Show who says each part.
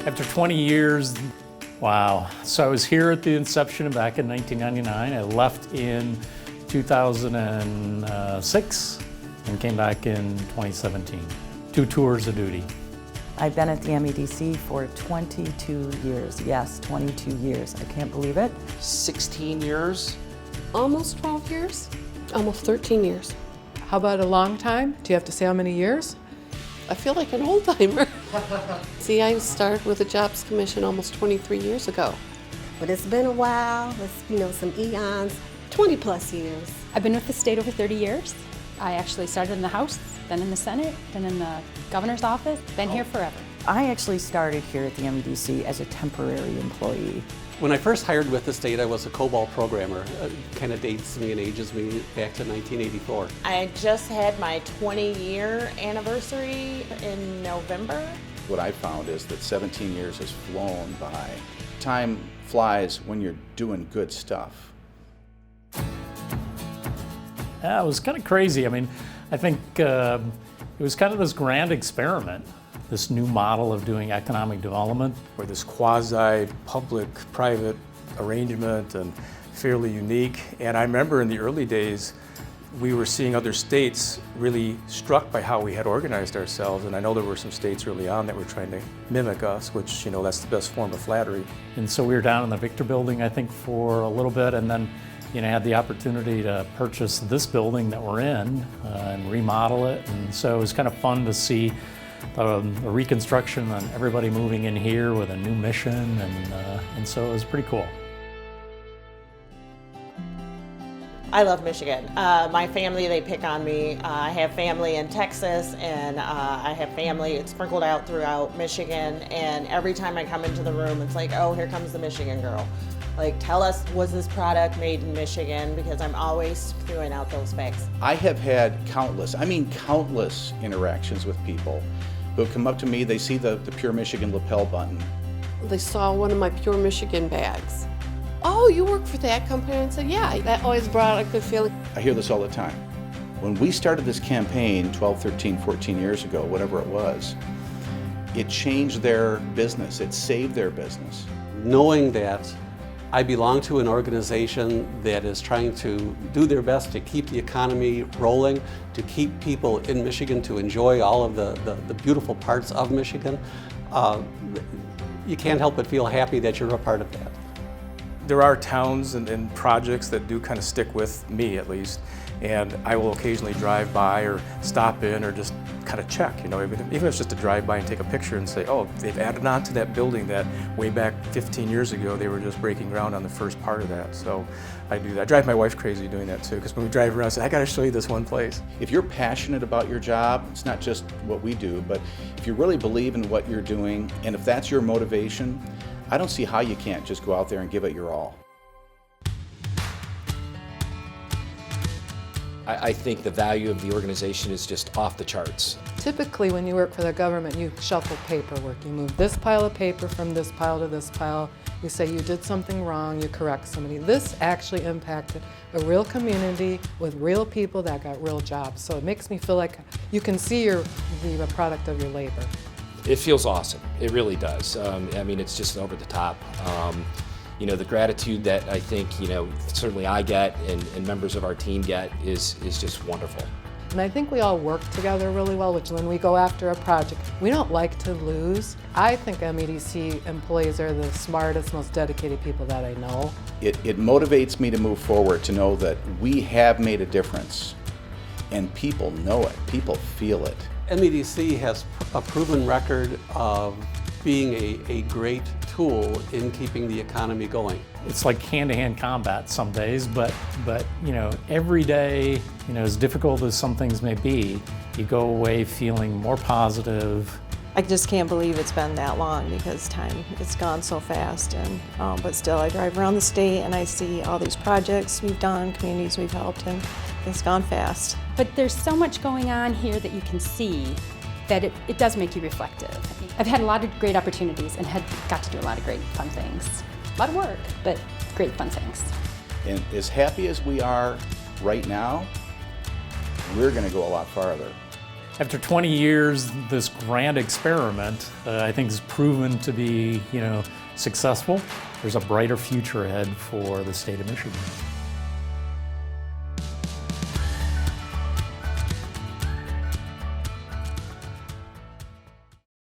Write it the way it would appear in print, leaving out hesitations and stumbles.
Speaker 1: After 20 years, wow. So I was here at the inception back in 1999. I left in 2006 and came back in 2017. 2 tours of duty.
Speaker 2: I've been at the MEDC for 22 years. Yes, 22 years. I can't believe it.
Speaker 3: 16 years.
Speaker 4: Almost 12 years. Almost 13 years.
Speaker 5: How about a long time? Do you have to say how many years?
Speaker 4: I feel like an old timer. See, I started with the Jobs Commission almost 23 years ago.
Speaker 6: But it's been a while. It's, some eons, 20 plus years.
Speaker 7: I've been with the state over 30 years. I actually started in the House, then in the Senate, then in the governor's office, been here forever.
Speaker 2: I actually started here at the MEDC as a temporary employee.
Speaker 3: When I first hired with the state, I was a COBOL programmer. Kind of dates me and ages me back to 1984.
Speaker 8: I just had my 20-year anniversary in November.
Speaker 9: What I found is that 17 years has flown by. Time flies when you're doing good stuff.
Speaker 1: Yeah, it was kind of crazy. I mean, I think it was kind of this grand experiment, this new model of doing economic development.
Speaker 10: Where this quasi-public-private arrangement and fairly unique. And I remember in the early days, we were seeing other states really struck by how we had organized ourselves. And I know there were some states early on that were trying to mimic us, which, that's the best form of flattery.
Speaker 1: And so we were down in the Victor building, I think, for a little bit, and then had the opportunity to purchase this building that we're in and remodel it. And so it was kind of fun to see a reconstruction and everybody moving in here with a new mission, and so it was pretty cool.
Speaker 8: I love Michigan. My family, they pick on me. I have family in Texas, and I have family sprinkled out throughout Michigan, and every time I come into the room, it's like, oh, here comes the Michigan girl. Like, tell us, was this product made in Michigan? Because I'm always throwing out those facts.
Speaker 9: I have had countless interactions with people who have come up to me, they see the Pure Michigan lapel button.
Speaker 4: They saw one of my Pure Michigan bags. Oh, you work for that company? And said, yeah, that always brought a good feeling.
Speaker 9: I hear this all the time. When we started this campaign 12, 13, 14 years ago, whatever it was, it changed their business, it saved their business.
Speaker 3: Knowing that I belong to an organization that is trying to do their best to keep the economy rolling, to keep people in Michigan to enjoy all of the beautiful parts of Michigan, you can't help but feel happy that you're a part of that.
Speaker 10: There are towns and projects that do kind of stick with me, at least, and I will occasionally drive by or stop in or just kind of check, even if it's just to drive by and take a picture and say, oh, they've added on to that building that way back 15 years ago they were just breaking ground on the first part of that. So I do that. I drive my wife crazy doing that too, because when we drive around I say, I got to show you this one place.
Speaker 9: If you're passionate about your job, it's not just what we do, but if you really believe in what you're doing, and if that's your motivation, I don't see how you can't just go out there and give it your all.
Speaker 11: I think the value of the organization is just off the charts.
Speaker 5: Typically, when you work for the government, you shuffle paperwork. You move this pile of paper from this pile to this pile. You say you did something wrong, you correct somebody. This actually impacted a real community with real people that got real jobs. So it makes me feel like you can see the product of your labor.
Speaker 11: It feels awesome. It really does. It's just over the top. The gratitude that I think, certainly I get and members of our team get is just wonderful.
Speaker 5: And I think we all work together really well, which when we go after a project, we don't like to lose. I think MEDC employees are the smartest, most dedicated people that I know.
Speaker 9: It motivates me to move forward, to know that we have made a difference, and people know it, people feel it.
Speaker 3: MEDC has a proven record of being a great tool in keeping the economy going.
Speaker 1: It's like hand-to-hand combat some days, but every day, as difficult as some things may be, you go away feeling more positive.
Speaker 12: I just can't believe it's been that long, because it's gone so fast. And but still, I drive around the state and I see all these projects we've done, communities we've helped, and it's gone fast.
Speaker 7: But there's so much going on here that you can see that it does make you reflective. I've had a lot of great opportunities and got to do a lot of great fun things. A lot of work, but great fun things.
Speaker 9: And as happy as we are right now, we're going to go a lot farther.
Speaker 1: After 20 years, this grand experiment, I think, has proven to be, successful. There's a brighter future ahead for the state of Michigan.